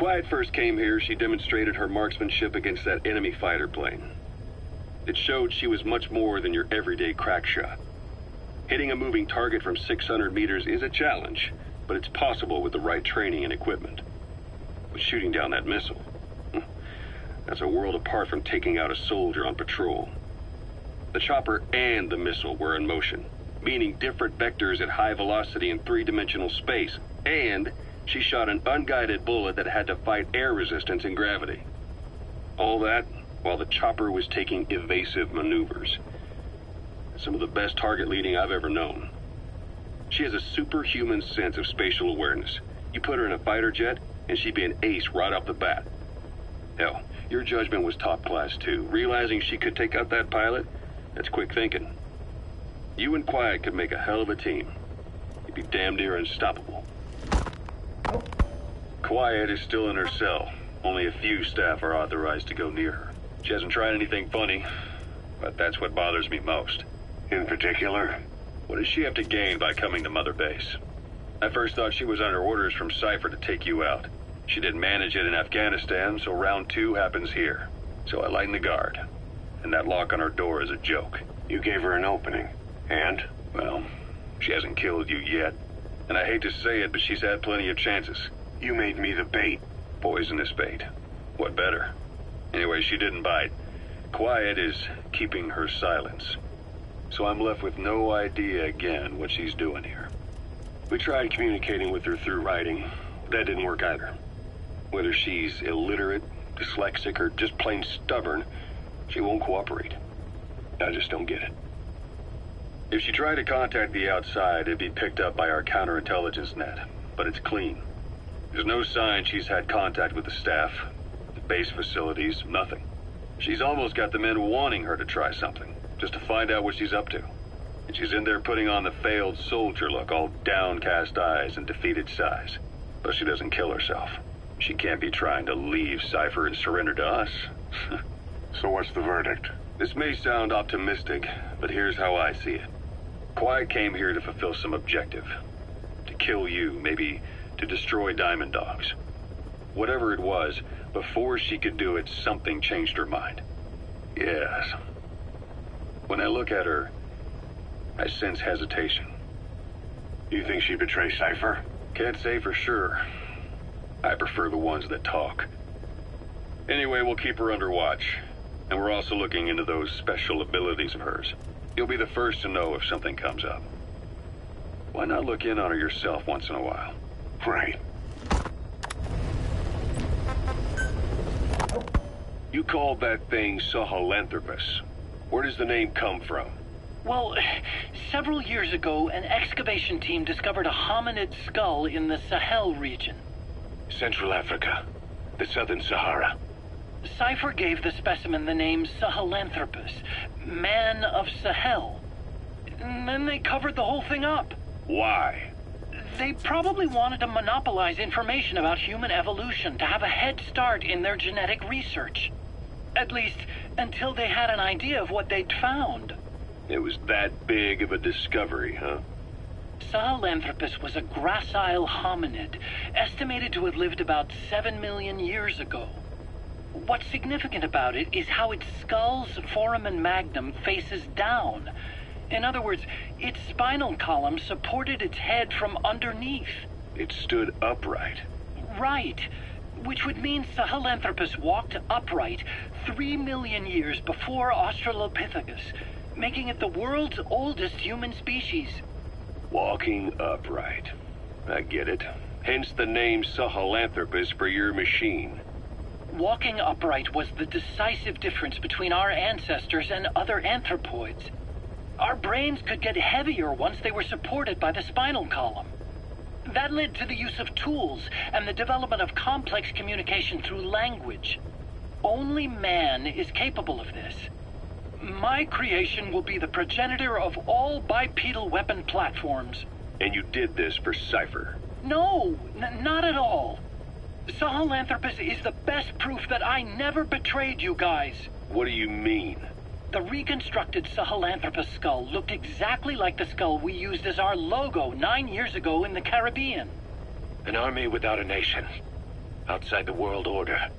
Quiet first came here, she demonstrated her marksmanship against that enemy fighter plane. It showed she was much more than your everyday crack shot. Hitting a moving target from 600 meters is a challenge, but it's possible with the right training and equipment. But shooting down that missile, that's a world apart from taking out a soldier on patrol. The chopper and the missile were in motion, meaning different vectors at high velocity in three-dimensional space, and she shot an unguided bullet that had to fight air resistance and gravity. All that while the chopper was taking evasive maneuvers. Some of the best target leading I've ever known. She has a superhuman sense of spatial awareness. You put her in a fighter jet, and she'd be an ace right off the bat. Hell, your judgment was top class too. Realizing she could take out that pilot, that's quick thinking. You and Quiet could make a hell of a team. You'd be damn near unstoppable. Quiet is still in her cell. Only a few staff are authorized to go near her. She hasn't tried anything funny, but that's what bothers me most. In particular? What does she have to gain by coming to Mother Base? I first thought she was under orders from Cypher to take you out. She didn't manage it in Afghanistan, so round 2 happens here. So I lighten the guard. And that lock on her door is a joke. You gave her an opening. And? Well, she hasn't killed you yet. And I hate to say it, but she's had plenty of chances. You made me the bait. Poisonous bait. What better? Anyway, she didn't bite. Quiet is keeping her silence. So I'm left with no idea again what she's doing here. We tried communicating with her through writing. That didn't work either. Whether she's illiterate, dyslexic, or just plain stubborn, she won't cooperate. I just don't get it. If she tried to contact the outside, it'd be picked up by our counterintelligence net, but it's clean. There's no sign she's had contact with the staff, the base facilities, nothing. She's almost got the men wanting her to try something, just to find out what she's up to. And she's in there putting on the failed soldier look, all downcast eyes and defeated sighs. But she doesn't kill herself. She can't be trying to leave Cypher and surrender to us. So what's the verdict? This may sound optimistic, but here's how I see it. Quiet came here to fulfill some objective. To kill you, maybe to destroy Diamond Dogs. Whatever it was, before she could do it, something changed her mind. Yes. When I look at her, I sense hesitation. You think she betrayed Cypher? Can't say for sure. I prefer the ones that talk. Anyway, we'll keep her under watch. And we're also looking into those special abilities of hers. You'll be the first to know if something comes up. Why not look in on her yourself once in a while? Right. You called that thing Sahelanthropus. Where does the name come from? Well, several years ago, an excavation team discovered a hominid skull in the Sahel region. Central Africa. The Southern Sahara. Cypher gave the specimen the name Sahelanthropus, Man of Sahel. And then they covered the whole thing up. Why? They probably wanted to monopolize information about human evolution to have a head start in their genetic research. At least, until they had an idea of what they'd found. It was that big of a discovery, huh? Sahelanthropus was a gracile hominid, estimated to have lived about 7 million years ago. What's significant about it is how its skull's foramen magnum faces down. In other words, its spinal column supported its head from underneath. It stood upright. Right. Which would mean Sahelanthropus walked upright 3 million years before Australopithecus, making it the world's oldest human species. Walking upright. I get it. Hence the name Sahelanthropus for your machine. Walking upright was the decisive difference between our ancestors and other anthropoids. Our brains could get heavier once they were supported by the spinal column. That led to the use of tools and the development of complex communication through language. Only man is capable of this. My creation will be the progenitor of all bipedal weapon platforms. And you did this for Cypher? No, not at all. Sahelanthropus is the best proof that I never betrayed you guys. What do you mean? The reconstructed Sahelanthropus skull looked exactly like the skull we used as our logo 9 years ago in the Caribbean. An army without a nation. outside the world order.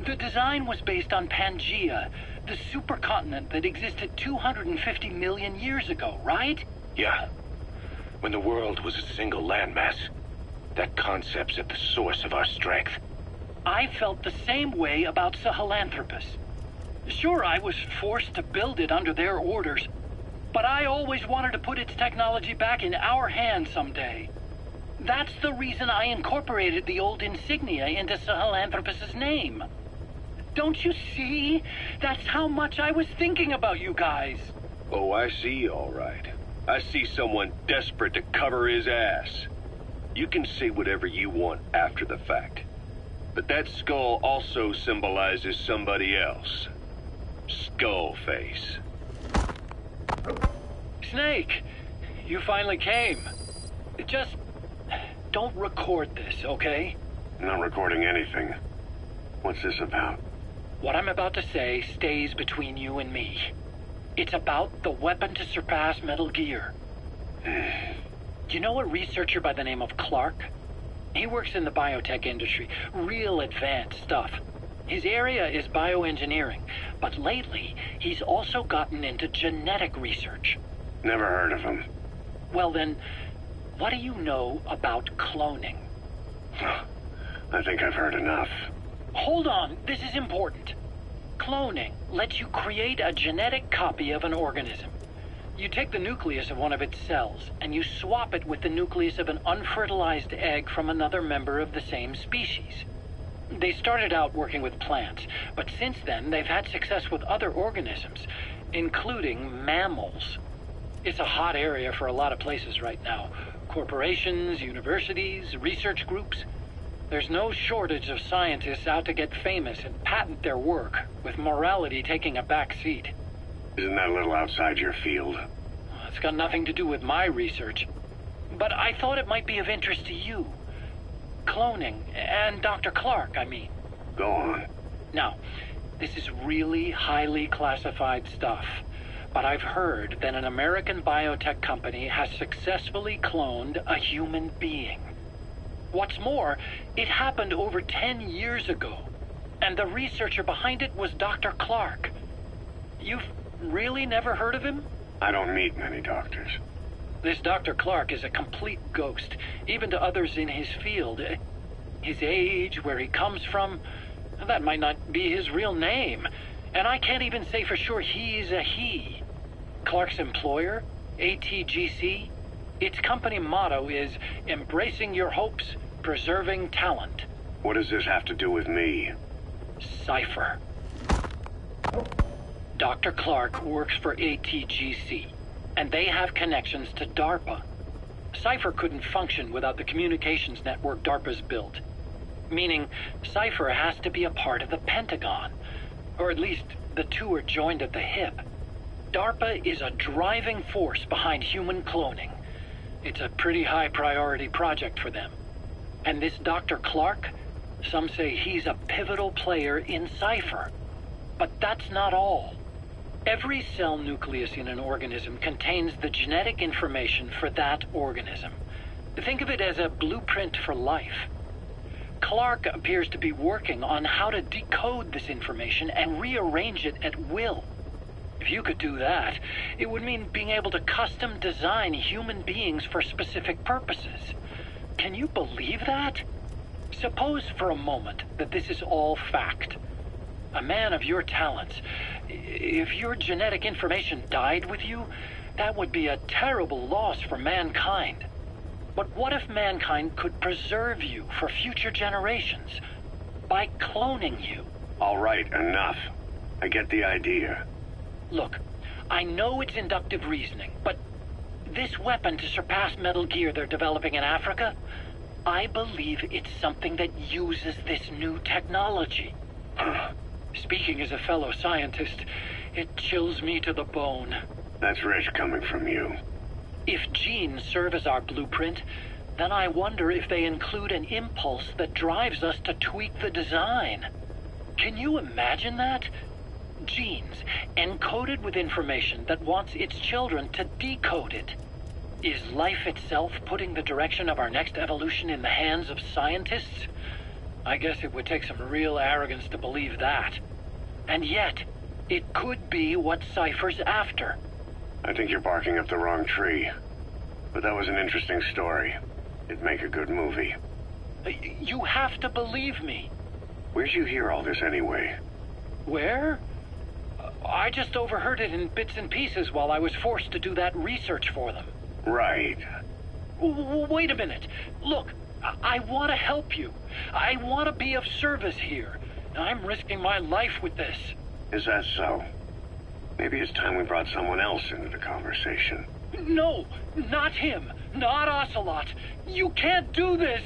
The design was based on Pangea, the supercontinent that existed 250 million years ago, right? Yeah. When the world was a single landmass, that concept's at the source of our strength. I felt the same way about Sahelanthropus. Sure, I was forced to build it under their orders, but I always wanted to put its technology back in our hands someday. That's the reason I incorporated the old insignia into Sahelanthropus's name. Don't you see? That's how much I was thinking about you guys. Oh, I see, all right. I see someone desperate to cover his ass. You can say whatever you want after the fact. But that skull also symbolizes somebody else. Skullface. Snake, you finally came. Just don't record this, okay? I'm not recording anything. What's this about? What I'm about to say stays between you and me. It's about the weapon to surpass Metal Gear. You know a researcher by the name of Clark? He works in the biotech industry, real advanced stuff. His area is bioengineering, but lately he's also gotten into genetic research. Never heard of him. Well then, what do you know about cloning? I think I've heard enough. Hold on, this is important. Cloning lets you create a genetic copy of an organism. You take the nucleus of one of its cells, and you swap it with the nucleus of an unfertilized egg from another member of the same species. They started out working with plants, but since then they've had success with other organisms, including mammals. It's a hot area for a lot of places right now. Corporations, universities, research groups. There's no shortage of scientists out to get famous and patent their work, with morality taking a back seat. Isn't that a little outside your field? It's got nothing to do with my research. But I thought it might be of interest to you. Cloning, and Dr. Clark, I mean. Go on. Now, this is really highly classified stuff, but I've heard that an American biotech company has successfully cloned a human being. What's more, it happened over 10 years ago, and the researcher behind it was Dr. Clark. You've really never heard of him? I don't meet many doctors. This Dr. Clark is a complete ghost, even to others in his field. His age, where he comes from, that might not be his real name. And I can't even say for sure he's a he. Clark's employer, ATGC, its company motto is embracing your hopes, preserving talent. What does this have to do with me? Cypher. Dr. Clark works for ATGC, and they have connections to DARPA. Cypher couldn't function without the communications network DARPA's built. Meaning, Cypher has to be a part of the Pentagon. Or at least, the two are joined at the hip. DARPA is a driving force behind human cloning. It's a pretty high priority project for them. And this Dr. Clark, some say he's a pivotal player in Cypher. But that's not all. Every cell nucleus in an organism contains the genetic information for that organism. Think of it as a blueprint for life. Clark appears to be working on how to decode this information and rearrange it at will. If you could do that, it would mean being able to custom design human beings for specific purposes. Can you believe that? Suppose for a moment that this is all fact. A man of your talents, if your genetic information died with you, that would be a terrible loss for mankind. But what if mankind could preserve you for future generations by cloning you? All right, enough. I get the idea. Look, I know it's inductive reasoning, but this weapon to surpass Metal Gear they're developing in Africa, I believe it's something that uses this new technology. Speaking as a fellow scientist, it chills me to the bone. That's rich coming from you. If genes serve as our blueprint, then I wonder if they include an impulse that drives us to tweak the design. Can you imagine that? Genes, encoded with information that wants its children to decode it. Is life itself putting the direction of our next evolution in the hands of scientists? I guess it would take some real arrogance to believe that. And yet, it could be what Cypher's after. I think you're barking up the wrong tree. But that was an interesting story. It'd make a good movie. You have to believe me. Where'd you hear all this anyway? Where? I just overheard it in bits and pieces while I was forced to do that research for them. Right. Wait a minute. Look, I want to help you. I want to be of service here. I'm risking my life with this. Is that so? Maybe it's time we brought someone else into the conversation. No, not him. Not Ocelot. You can't do this.